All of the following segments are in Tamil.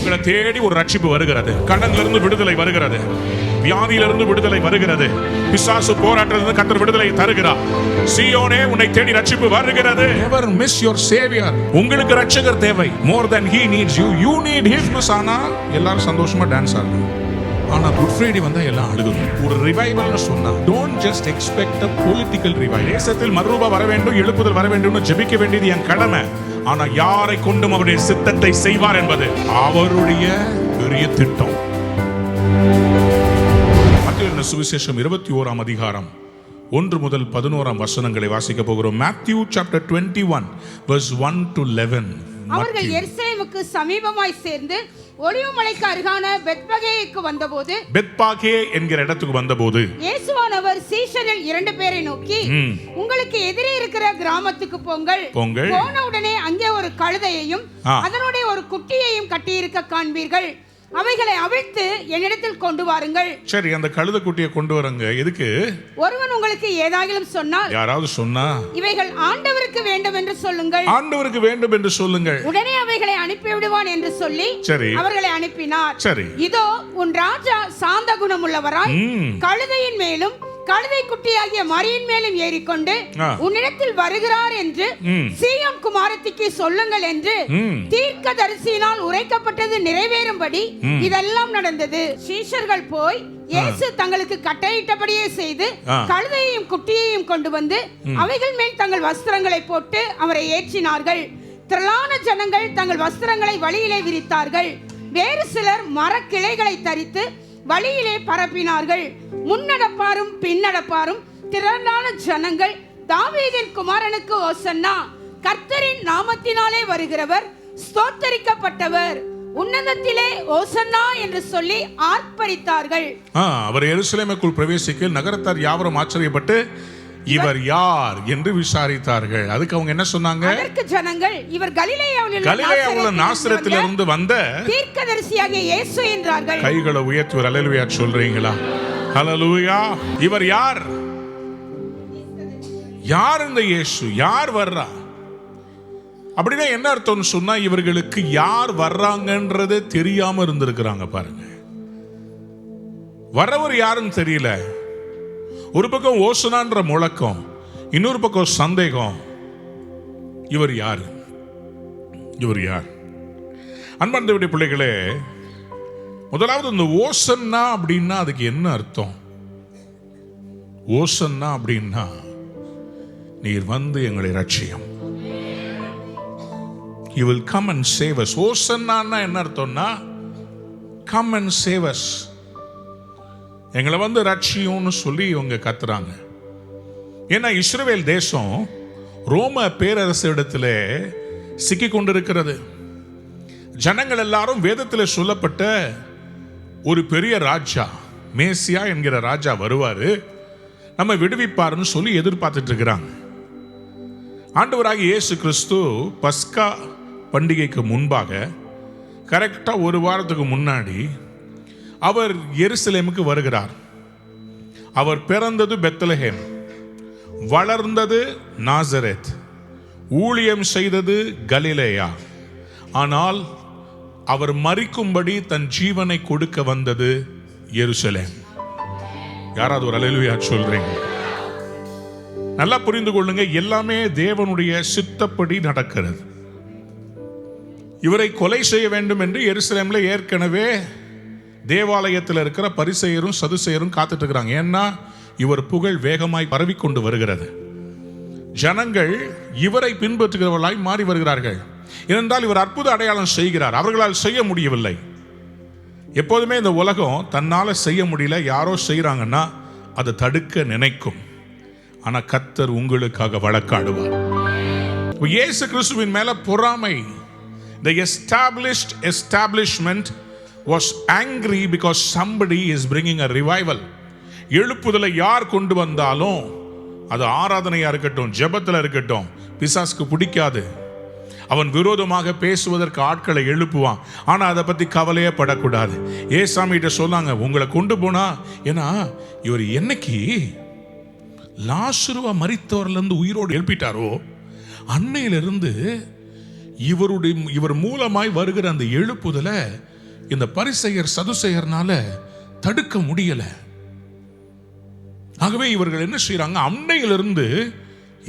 உங்களை தேடி ஒரு ரட்சிப்பு வருகிறது. கடனிலிருந்து விடுதலை வருகிறது, வியாதியிலிருந்து விடுதலை வருகிறது, பிசாசு போராட்டத்திலிருந்து கர்த்தர் விடுதலை தருகிறார். சீயோனே, உன்னை தேடி ரட்சிப்பு வருகிறது. Never miss your savior. உங்களுக்கு ரட்சகர் தேவை. More than he needs you, you need him. ஆனா எல்லாரும் சந்தோஷமா டான்ஸ் ஆடணும். ஆனா குட் ஃப்ரைடே வந்தா எல்லாம் அழுகணும். ஒரு ரிவைவல்னு சொன்னா don't just expect a political revival. தேசத்தில் மறுரூபம் வர வேண்டும், எழுப்புதல் வர வேண்டும், ஜெபிக்க வேண்டியது என் கடமை. ஆனா யாரை கொண்டும் அவருடைய சித்தத்தை செய்வார் என்பது அவருடைய பெரிய திட்டம். மத்தேயு சுவிசேஷம் 21ஆம் அதிகாரம் 1 முதல் 11 வசனங்களை வாசிக்க போகிறோம். Matthew chapter 21 verse 1 to 11. அவர்கள் எருசலேமுக்கு சமீபமாய் சேர்ந்து ஒலிவமலைக்கு அருகான பெத்பகேயுக்கு வந்தபோது, பெத்பாகே என்கிற இடத்துக்கு வந்தபோது இயேசுவானவர் சீஷரில் 2 பேரை நோக்கி, உங்களுக்கு எதிரே இருக்கிற கிராமத்துக்கு போங்கள். போன உடனே அங்கே ஒரு கழுதையையும் அதனுடைய ஒரு குட்டியையும் கட்டியிருக்க காண்பீர்கள். அவைகளை அவிழ்த்து என்னிடத்தில் கொண்டு வாருங்கள். சரி, அந்த கழுதை குட்டியை கொண்டு வரங்க. எதுக்கு? ஒருவன் உங்களுக்கு ஏதாகிலும் சொன்னால், யாராவது சொன்னா, இவைகள் ஆண்டவருக்கு வேண்டும் என்று சொல்லுங்கள். ஆண்டவருக்கு வேண்டும் என்று சொல்லுங்கள். உடனே அவைகளை அனுப்பி விடுவான் என்று சொல்லி அவர்களை அனுப்பினார். சரி, இதோ உன் ராஜா சாந்த குணம் உள்ளவராய் கழுதையின் மேலும் கழுதை குட்டியாகிய மரியின் மேலும் ஏறிக்கொண்டு உன்னிடத்தில் வருகிறார் என்று சீயோன் குமாரத்திக்கு சொல்லுங்கள் என்று தீர்க்கதரிசியினால் உரைக்கப்பட்டது நிறைவேறும்படி இதெல்லாம் நடந்தது. சீஷர்கள் போய் இயேசு தங்களுக்கு கட்டளையிட்டபடியே செய்து கழுதையையும் குட்டியையும் கொண்டு வந்து அவைகள் மேல் தங்கள் வஸ்திரங்களை போட்டு அவரை ஏற்றினார்கள். திரளான ஜனங்கள் தங்கள் வஸ்திரங்களை வழியிலே விரித்தார்கள். வேறு சிலர் மரக்கிளைகளை தரித்து வழியிலே பரப்பினார்கள். முன்னடப்பாரும் பின்னடப்பாரும் திரளான ஜனங்கள், தாவீதின் குமாரனுக்கு ஓசன்னா, கர்த்தரின் நாமத்தினாலே வருகிறவர் ஸ்தோத்தரிக்கப்பட்டவர், உன்னதத்திலே ஓசன்னா என்று சொல்லி ஆர்ப்பரித்தார்கள். அவர் எருசலேமுக்குள் பிரவேசிக்க நகரத்தார் யாவரும் ஆச்சரியப்பட்டு இவர் யார் என்று விசாரித்தார்கள். அதுக்கு அவங்க என்ன சொன்னாங்க? அதற்கு ஜனங்கள், இவர் கலிலேயாவுள்ள நாசரேத்திலிருந்து வந்த தீர்க்கதரிசியாகிய இயேசு என்றார்கள். கைகளை உயர்த்தி ஒரு அல்லேலூயா சொல்றீங்களா? ஹல்லேலூயா. இவர் யார்? யார் இந்த இயேசு? யார் வர்றா? அப்படின்னா என்ன அர்த்தம்னு சொன்னா, இவர்களுக்கு யார் வர்றாங்கன்றதே தெரியாம இருந்திருக்கிறாங்க. பாருங்க, வரவர் யாருன்னு தெரியல. ஒரு பக்கம் ஓசனான்ற முழக்கம், இன்னொரு பக்கம் சந்தேகம். இவர் யார்? இவர் யார்? அன்பார்ந்த பிள்ளைகளே, முதலாவது இந்த ஓசன்னா அப்படின்னா அதுக்கு என்ன அர்த்தம்? ஓசன்னா அப்படின்னா நீர் வந்து எங்களை ரட்சியம். You will come and save us. ஓசன்னா என்ன அர்த்தம்னா, come and save us. எங்களை வந்து ரட்சியம்னு சொல்லி இவங்க கத்துறாங்க. ஏன்னா இஸ்ரவேல் தேசம் ரோம பேரரசு இடத்துல சிக்கி கொண்டிருக்கிறது. ஜனங்கள் எல்லாரும் வேதத்தில் சொல்லப்பட்ட ஒரு பெரிய ராஜா, மேசியா என்கிற ராஜா வருவாரு, நம்ம விடுவிப்பாருன்னு சொல்லி எதிர்பார்த்துட்டு இருக்கிறாங்க. ஆண்டவராகிய இயேசு கிறிஸ்து பஸ்கா பண்டிகைக்கு முன்பாக கரெக்டா ஒரு வாரத்துக்கு முன்னாடி அவர் எருசலேமுக்கு வருகிறார். அவர் பிறந்தது பெத்லஹேம், வளர்ந்தது நாசரேத், ஊழியம் செய்தது கலிலேயா. ஆனால் அவர் மரிக்கும்படி தன் ஜீவனை கொடுக்க வந்தது எருசலேம். யாராவது ஒரு அல்லேலூயா சொல்றீங்க? நல்லா புரிந்து கொள்ளுங்க, எல்லாமே தேவனுடைய சித்தப்படி நடக்கிறது. இவரை கொலை செய்ய வேண்டும் என்று எருசலேம்ல ஏற்கனவே தேவாலயத்தில் இருக்கிற பரிசேயரும் சதுசேயரும் காத்துட்டு இருக்கிறாங்க. ஏன்னா இவர் புகழ் வேகமாய் பரவிக்கொண்டு வருகிறது. ஜனங்கள் இவரை பின்பற்றுகிறவர்களாய் மாறி வருகிறார்கள். ஏனென்றால் இவர் அற்புத அடையாளம் செய்கிறார், அவர்களால் செய்ய முடியவில்லை. எப்போதுமே இந்த உலகம் தன்னால செய்ய முடியல, யாரோ செய்யறாங்கன்னா அதை தடுக்க நினைக்கும். ஆனா கர்த்தர் உங்களுக்காக வழக்காடுவார். இயேசு கிறிஸ்துவின் மேல பொறாமை. The established establishment was angry because somebody is bringing a revival. எழுப்புதலை யார் கொண்டு வந்தாலும், அது ஆராதனையா இருக்கட்டும், ஜெபத்துல இருக்கட்டும், பிசாசுக்கு பிடிக்காது. அவன் விரோதமாக பேசுவதற்கு ஆட்களை எழுப்புவான். ஆனா அதை பத்தி கவலையே படக்கூடாது. ஏசாமிகிட்ட சொன்னாங்க, உங்களை கொண்டு போனா, ஏன்னா இவர் என்னைக்கு லாசருவ மரித்தவர்ல இருந்து உயிரோடு எழுப்பிட்டாரோ அன்னையிலிருந்து இவர் மூலமாய் வருகிற அந்த எழுப்புதலை இந்த பரிசேயர் சதுசேயர்னால தடுக்க முடியல. ஆகவே இவர்கள் என்ன செய்யறாங்க, அன்னையிலிருந்து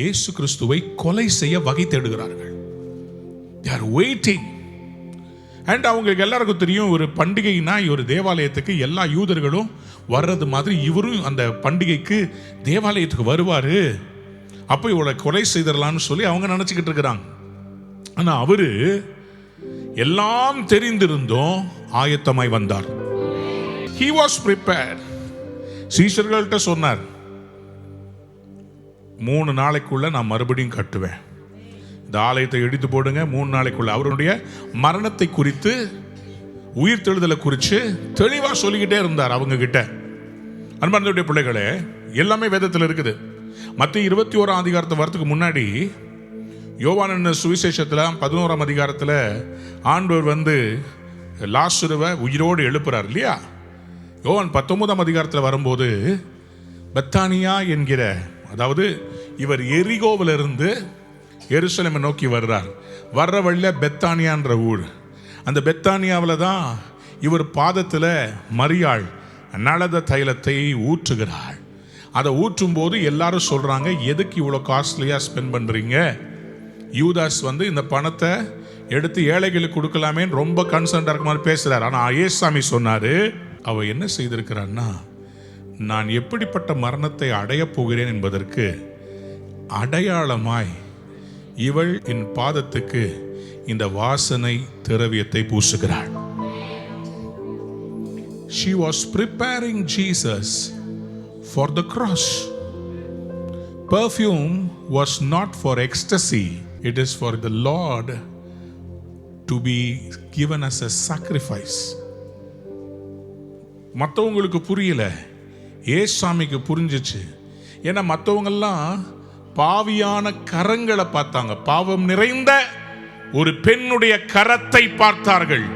இயேசு கிறிஸ்துவை கொலை செய்ய வகை தேடுகிறார்கள். They are waiting. அண்ட் அவங்களுக்கு எல்லாருக்கும் தெரியும், ஒரு பண்டிகைனா ஒரு தேவாலயத்துக்கு எல்லா யூதர்களும் வர்றது மாதிரி இவரும் அந்த பண்டிகைக்கு தேவாலயத்துக்கு வருவாரு, அப்போ இவளை கொலை செய்திடலான்னு சொல்லி அவங்க நினைச்சுக்கிட்டு இருக்கிறாங்க. ஆனா அவரு எல்லாம் தெரிந்திருந்தும் ஆயத்தமாய் வந்தார். He was prepared. சீஷர்கள்ட்ட சொன்னார், 3 நாளைக்குள்ள நான் மறுபடியும் கட்டுவேன், இந்த ஆலயத்தை இடித்து போடுங்க, 3 நாளைக்குள்ள. அவருடைய மரணத்தை குறித்து உயிர் தெழுதலை குறித்து தெளிவா சொல்லிக்கிட்டே இருந்தார் அவங்க கிட்ட. அன்பார்ந்தவருடைய பிள்ளைகளே, எல்லாமே வேதத்தில் இருக்குது. மத்திய 21ஆம் அதிகாரத்தை வரத்துக்கு முன்னாடி யோவான் சுவிசேஷத்தில் 11ஆம் அதிகாரத்தில் ஆண்டவர் வந்து லாசருவை உயிரோடு எழுப்புறார் இல்லையா? யோவான் 19ஆம் அதிகாரத்தில் வரும்போது பெத்தானியா என்கிற, அதாவது இவர் எரிகோவிலிருந்து எருசலேமை நோக்கி வர்றார். வர்ற வழியில் பெத்தானியான்ற ஊர். அந்த பெத்தானியாவில் தான் இவர் பாதத்தில் மரியாள் நலத தைலத்தை ஊற்றுகிறாள். அதை ஊற்றும் போது எல்லாரும் சொல்றாங்க, எதுக்கு இவ்வளோ காஸ்ட்லியாக ஸ்பெண்ட் பண்ணுறீங்க? யூதாஸ் வந்து இந்த பணத்தை எடுத்து ஏழைகளுக்கு கொடுக்கலாமேன்னு ரொம்ப கன்சர்ன்டாக இருக்க மாதிரி பேசுகிறார். ஆனால் ஏசாமி சொன்னார், அவ என்ன செய்திருக்கிறான்னா, நான் எப்படிப்பட்ட மரணத்தை அடையப் போகிறேன் என்பதற்கு அடையாளமாய் இவள் என் பாதத்துக்கு இந்த வாசனை திரவியத்தை பூசுகிறாள். She was preparing Jesus for the cross. Perfume was not for ecstasy, it is for the Lord to be given as a sacrifice. மற்றவங்களுக்கு புரியல, ஏசாமிக்கு புரிஞ்சிச்சு. ஏன்னா மற்றவங்கெல்லாம் பாவியான கரங்களை பார்த்தாங்க, பாவம் நிறைந்த ஒரு பெண்ணுடைய கரத்தை பார்த்தார்கள்.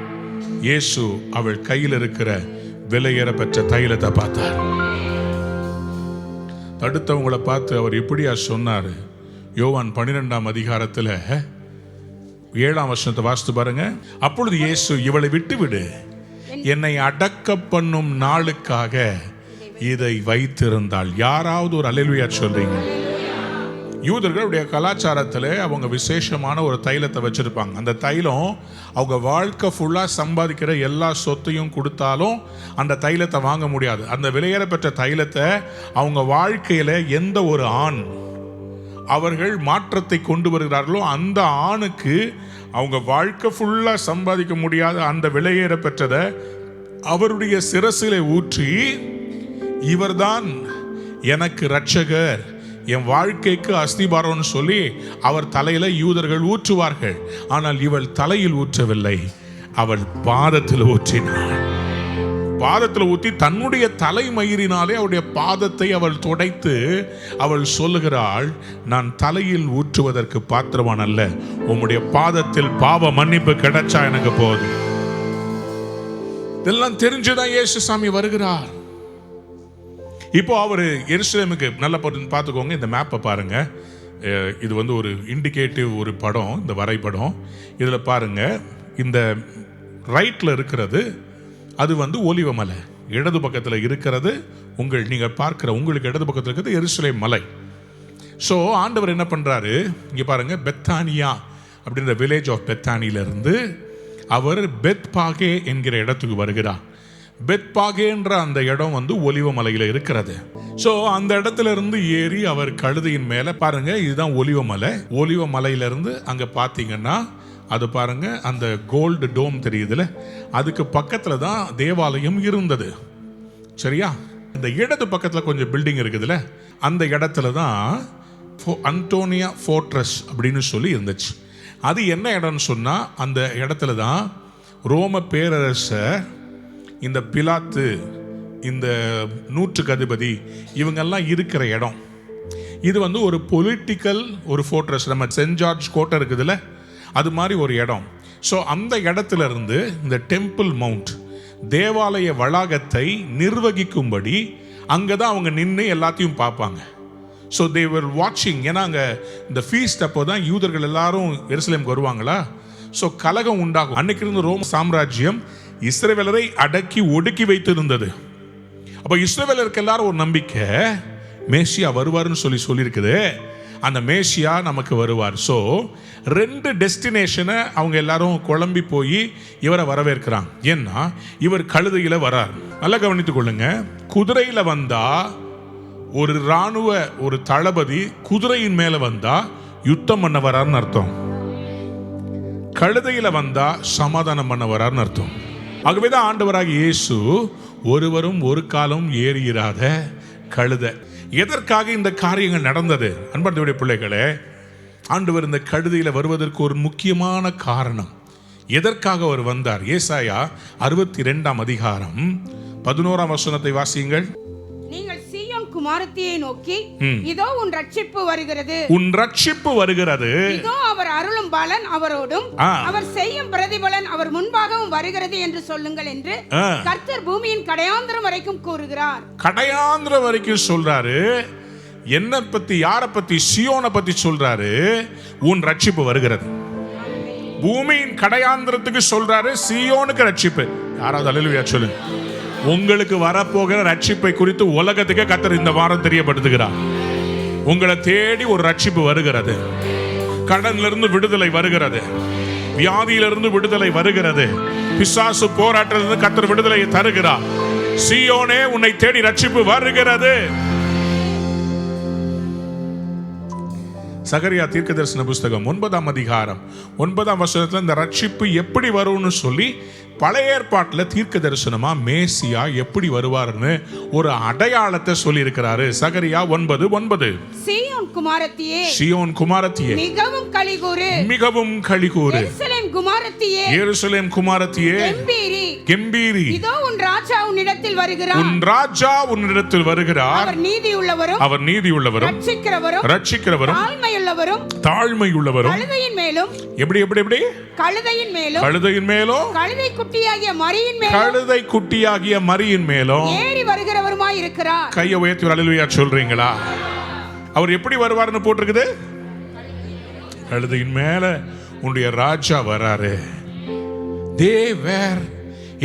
இயேசு அவள் கையில் இருக்கிற விலையேற பெற்ற தைலத்தை பார்த்தார். தடுத்தவங்களை பார்த்து அவர் எப்படியா சொன்னார்? யோவான் 12ஆம் அதிகாரத்தில் 7ஆம் வசனத்தை வாசித்து பாருங்க. அப்பொழுது இயேசு, இவளை விட்டுவிடு, என்னை அடக்க பண்ணும் நாளுக்காக இதை வைத்திருந்தாள். யாராவது ஒரு அல்லேலூயா சொல்றீங்க? யூதர்களுடைய கலாச்சாரத்தில் அவங்க விசேஷமான ஒரு தைலத்தை வச்சிருப்பாங்க. அந்த தைலம் அவங்க வாழ்க்கை ஃபுல்லாக சம்பாதிக்கிற எல்லா சொத்தையும் கொடுத்தாலும் அந்த தைலத்தை வாங்க முடியாது. அந்த விலையேற பெற்ற தைலத்தை அவங்க வாழ்க்கையில் எந்த ஒரு ஆண் அவர்கள் மாற்றத்தை கொண்டு வருகிறார்களோ அந்த ஆணுக்கு அவங்க வாழ்க்கை ஃபுல்லாக சம்பாதிக்க முடியாத அந்த விலையேற பெற்றதை அவருடைய சிரசிலே ஊற்றி, இவர்தான் எனக்கு இரட்சகர், என் வாழ்க்கைக்கு அஸ்திபாரம்னு சொல்லி அவர் தலையில யூதர்கள் ஊற்றுவார்கள். ஆனால் இவள் தலையில் ஊற்றவில்லை, அவள் பாதத்தில் ஊற்றினாள். பாதத்தில் ஊற்றி தன்னுடைய தலைமயிரினாலே அவருடைய பாதத்தை அவள் துடைத்து அவள் சொல்லுகிறாள், நான் தலையில் ஊற்றுவதற்கு பாத்திரவான் அல்ல, உம்முடைய பாதத்தில் பாவ மன்னிப்பு கிடைச்சா எனக்கு போதும். இதெல்லாம் தெரிஞ்சுதான் இயேசுசாமி வருகிறார். இப்போ அவர் எருசலேமுக்கு நல்லா பார்த்துக்கோங்க. இந்த மேப்பை பாருங்க. இது வந்து ஒரு இண்டிகேட்டிவ் ஒரு படம், இந்த வரைபடம். இதில் பாருங்க, இந்த ரைட்டில் இருக்கிறது அது வந்து ஒலிவமலை, இடது பக்கத்தில் இருக்கிறது நீங்கள் பார்க்குற உங்களுக்கு இடது பக்கத்தில் இருக்கிறது எருசலேம் மலை. ஸோ ஆண்டவர் என்ன பண்ணுறாரு, இங்கே பாருங்க, பெத்தானியா அப்படின்ற வில்லேஜ் ஆஃப் பெத்தானியிலிருந்து அவர் பெத்பாகே என்கிற இடத்துக்கு வருகிறார். பெத்பாகேன்ற அந்த இடம் வந்து ஒலிவமலையில் இருக்கிறது. ஸோ அந்த இடத்துல இருந்து ஏறி அவர் கழுதையின் மேலே, பாருங்க இதுதான் ஒலிவமலை. ஒலிவமலையிலிருந்து அங்கே பார்த்தீங்கன்னா அது பாருங்க, அந்த கோல்டு டோம் தெரியுதுல, அதுக்கு பக்கத்தில் தான் தேவாலயம் இருந்தது. சரியா? இந்த இடது பக்கத்தில் கொஞ்சம் பில்டிங் இருக்குதுல்ல, அந்த இடத்துல தான் அன்டோனியா ஃபோர்ட்ரஸ் அப்படின்னு சொல்லி இருந்துச்சு. அது என்ன இடம்னு சொன்னால், அந்த இடத்துல தான் ரோம பேரரசர், இந்த பிலாத்து, இந்த நூற்றுக்கு அதிபதி, இவங்கெல்லாம் இருக்கிற இடம். இது வந்து ஒரு பொலிட்டிக்கல் ஒரு ஃபோர்ட்ரஸ். நம்ம சென்ட் ஜார்ஜ் கோட்டை இருக்குதுல்ல, அது மாதிரி ஒரு இடம். ஸோ அந்த இடத்துல இருந்து இந்த டெம்பிள் மவுண்ட், தேவாலய வளாகத்தை நிர்வகிக்கும்படி அங்கே தான் அவங்க நின்று எல்லாத்தையும் பார்ப்பாங்க. ஸோ தே வர் வாட்சிங். ஏன்னா அங்கே இந்த ஃபீஸ்ட் அப்போ தான் யூதர்கள் எல்லாரும் எருசலேமுக்கு வருவாங்களா, ஸோ கலகம் உண்டாகும். அன்னைக்கு இருந்து ரோம் சாம்ராஜ்யம் இஸ்ரவேலரை அடக்கி ஒடுக்கி வைத்திருந்தது. அப்ப இஸ்ரவேலருக்கு எல்லாரும் ஒரு நம்பிக்கை, மேசியா வருவார்னு சொல்லியிருக்குது. அந்த மேசியா நமக்கு வருவார். ஸோ 2 டெஸ்டினேஷனை அவங்க எல்லாரும் குழம்பி போய் இவரை வரவேற்கிறாங்க. ஏன்னா இவர் கழுதையில வரார். நல்லா கவனித்துக் கொள்ளுங்க. குதிரையில வந்தா ஒரு இராணுவ ஒரு தளபதி குதிரையின் மேல வந்தா யுத்தம் பண்ண வரார்னு அர்த்தம். கழுதையில வந்தா சமாதானம் பண்ண வரார்னு அர்த்தம். ஆகவேதான் ஆண்டவராகிய இயேசு ஒருவரும் ஒரு காலம் ஏறியிராத கழுதை. எதற்காக இந்த காரியங்கள் நடந்தது? அன்பார்ந்தவருடைய பிள்ளைகளே, ஆண்டவர் இந்த கழுதையில வருவதற்கு ஒரு முக்கியமான காரணம். எதற்காக அவர் வந்தார்? ஏசாயா 62ஆம் அதிகாரம் 11ஆம் வசனத்தை வாசியுங்கள். நீங்கள் சீயோன் குமாரத்தியை நோக்கி, இதோ உன் ரட்சிப்பு வருகிறது, உன் ரட்சிப்பு வருகிறது, இதோ அவர் அருளும் பலன் அவரோடும் அவர் செய்யும் பிரதிபலன் அவர் முன்பாகவும் வருகிறது என்று சொல்லுங்கள் என்று கர்த்தர் பூமியின் கடையாந்திரம் வரைக்கும் கூறுகிறார். கடையாந்திரம் வரைக்கும் சொல்றாரு. என்ன பத்தி? யாரை பத்தி? சீயோனை பத்தி சொல்றாரு. உன் ரட்சிப்பு வருகிறது. பூமியின் கடையாந்திரத்துக்கு சொல்றாரு, சீயோனுக்கு ரட்சிப்பு. யாராவது அல்லேலூயா சொல்லுங்க. உங்களுக்கு வரப்போகிற ரட்சிப்பை குறித்து உலகத்துக்கே கர்த்தர் இந்த வாரம் தெரியப்படுத்துகிறார். உங்களை தேடி ஒரு ரட்சிப்பு வருகிறது. கடனிலிருந்து விடுதலை வருகிறது. வியாதியிலிருந்து விடுதலை வருகிறது. பிசாசு போராட்டத்திலிருந்து கர்த்தர் விடுதலையை தருகிறார். சீயோனே, உன்னை தேடி ரட்சிப்பு வருகிறது. சகரியா தீர்க்கதரிசன புஸ்தகம் 9ஆம் அதிகாரம் 9ஆம் வசனத்துல இந்த ரட்சிப்பு எப்படி வரும்னு சொல்லி பழைய ஏற்பாட்டில் தீர்க்க தரிசனமா மேசியா எப்படி வருவார்னு ஒரு அடையாளத்தை சொல்லி இருக்கிறாரு. சகரியா 9:9. சீயோன் குமாரத்தியே, சீயோன் குமாரத்தியே, மிகவும் களிகூரு, மிகவும் களிகூரு. எருசலேம் குமாரத்தியே, எருசலேம் குமாரத்தியே, கெம்பீரி, கெம்பீரி. இதோ உன் ராஜா உன்னிடத்தில் வருகிறார், உன் ராஜா உன்னிடத்தில் வருகிறார். அவர் நீதியுள்ளவரும், அவர் நீதியுள்ளவரும், ரட்சிக்கிறவரும், ரட்சிக்கிறவரும், தாழ்மையுள்ளவரும், தாழ்மையுள்ளவரும். கழுதையின் மேலும், எப்படி எப்படி எப்படி? கழுதையின் மேலும், கழுதையின் மேலும், கழுதை குட்டியாகிய மரியின் மேலும், கழுதை குட்டியாகிய மரியின் மேலும் ஏறி வருகிறவருமாய் இருக்கிறார். கையை உயர்த்தி ஒரு அல்லேலூயா சொல்றீங்களா? அவர் எப்படி வருவார்னு போட்டிருக்குது? கழுதையின் மேல உன்னுடைய ராஜா வராரு. They were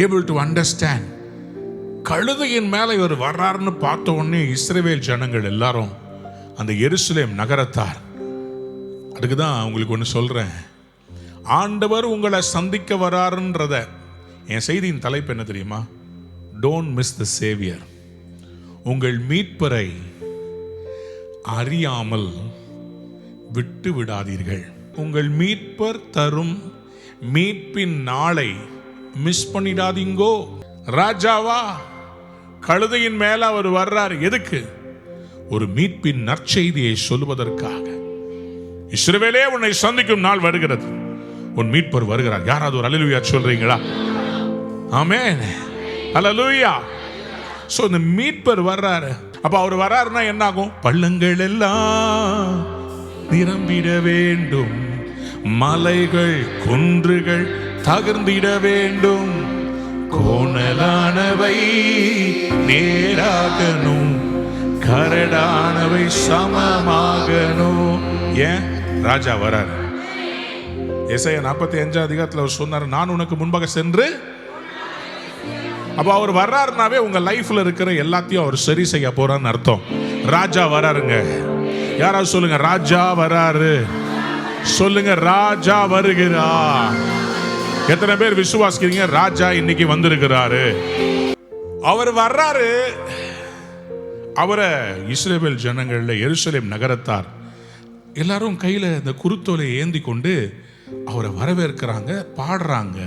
able to understand. கழுதையின் மேல இவர் வர்றாருன்னு பார்த்த உடனே இஸ்ரவேல் ஜனங்கள் எல்லாரும், அந்த எருசலேம் நகரத்தார், அதுக்குதான் உங்களுக்கு ஒன்று சொல்றேன். ஆண்டவர் உங்களை சந்திக்க வராருன்றத, என் செய்தியின் தலைப்பு என்ன தெரியுமா? Don't miss the Xavier. உங்கள் மீட்பரை அறியாமல் விட்டு விடாதீர்கள். உங்கள் மீட்பர் தரும் மீட்பின் நாளை மிஸ் பண்ணிடாதீங்கோ. ராஜாவா கழுதையின் மேல அவர் வர்றார். எதுக்கு? ஒரு மீட்பின் நற்செய்தியை சொல்வதற்காக. இஸ்ரவேலே, உன்னை சந்திக்கும் நாள் வருகிறது, உன் மீட்பர் வருகிறார். யாராவது ஒரு அல்லேலூயா சொல்றீங்களா? ஆமென், அல்லேலூயா. சோ இந்த மீட்பர் வர்றாரு. அப்ப அவர் வர்றாருன்னா என்ன ஆகும்? பள்ளங்கள் எல்லாம் நிரம்பிட வேண்டும், மலைகள் குன்றுகள் தகர்ந்திட வேண்டும், கோணலானவை நேராகணும், கரடானவை சமமாகணும். ஏன்? ராஜா வரார். ஏசாயா 45ஆம் அதிகாரத்தில் அவர் சொன்னார், நான் உனக்கு முன்பாக சென்று. அப்ப அவர் வர்றாருனாவே உங்க லைஃப்ல இருக்கிற எல்லாத்தையும் அவர் சரி செய்ய போறான்னு அர்த்தம். ராஜா வராருங்க. யாராவது சொல்லுங்க, ராஜா வராரு. சொல்லுங்க, ராஜா வருகிறார். எத்தனை பேர் விசுவாசிக்கிறீங்க? ராஜா இன்னைக்கு வந்திருக்கிறாரு. அவர் வர்றாரு. அவரை இஸ்ரவேல் ஜனங்கள்ல எருசலேம் நகரத்தார் எல்லாரும் கையில இந்த குருத்தோலை ஏந்தி கொண்டு அவரை வரவேற்கிறாங்க, பாடுறாங்க.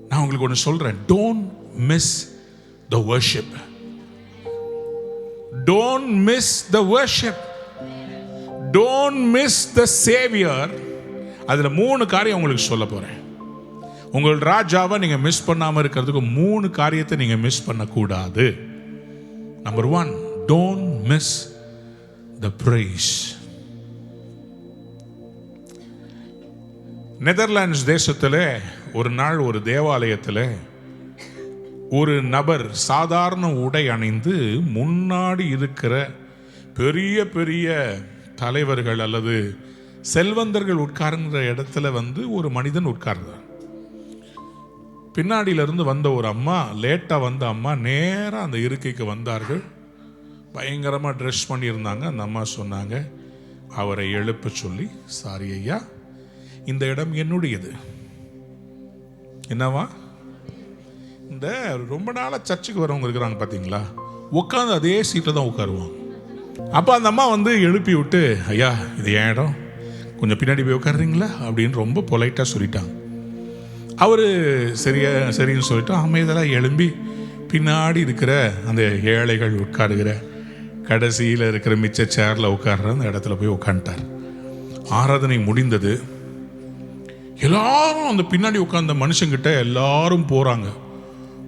நான் உங்களுக்கு ஒன்று சொல்றேன், don't miss the worship. Don't miss the worship. Don't miss the Xavier. அதுல 3 காரியம் உங்களுக்கு சொல்ல போறேன். உங்கள் ராஜாவை நீங்க மிஸ் பண்ணாம இருக்கிறதுக்கு 3 காரியத்தை நீங்க மிஸ் பண்ணக்கூடாது. Number 1, don't miss the price. Netherlands தேசத்தில் ஒரு நாள் ஒரு தேவாலயத்தில் ஒரு நபர் சாதாரண உடை அணிந்து முன்னாடி இருக்கிற பெரிய பெரிய தலைவர்கள் அல்லது செல்வந்தர்கள் உட்கார்ந்த இடத்துல ஒரு மனிதன் உட்கார்ந்தார். பின்னாடியிலிருந்து வந்த ஒரு அம்மா, லேட்டாக வந்த அம்மா நேராக அந்த இருக்கைக்கு வந்தார்கள். பயங்கரமாக ட்ரெஸ் பண்ணியிருந்தாங்க. அந்த அம்மா சொன்னாங்க, அவரை எழுப்ப சொல்லி, சாரி ஐயா, இந்த இடம் என்னுடையது. என்னவா? இந்த ரொம்ப நாளாக சர்ச்சுக்கு வரவங்க இருக்கிறாங்க பார்த்தீங்களா, உட்காந்து அதே சீட்டில் தான் உட்காருவாங்க. அப்போ அந்த அம்மா வந்து எழுப்பி விட்டு, ஐயா இது என் இடம், கொஞ்சம் பின்னாடி போய் உட்காருறீங்களா அப்படின்னு ரொம்ப பொலைட்டாக சொல்லிட்டாங்க. அவர் சரின்னு சொல்லிட்டு அமைதியாக எழும்பி பின்னாடி இருக்கிற அந்த ஏழைகள் உட்காருகிற கடைசியில் இருக்கிற மிச்ச சேரில் உட்கார்ற அந்த இடத்துல போய் உட்காந்துட்டார். ஆராதனை முடிந்தது. எல்லாரும் அந்த பின்னாடி உட்கார்ந்த மனுஷங்கிட்ட எல்லாரும் போகிறாங்க.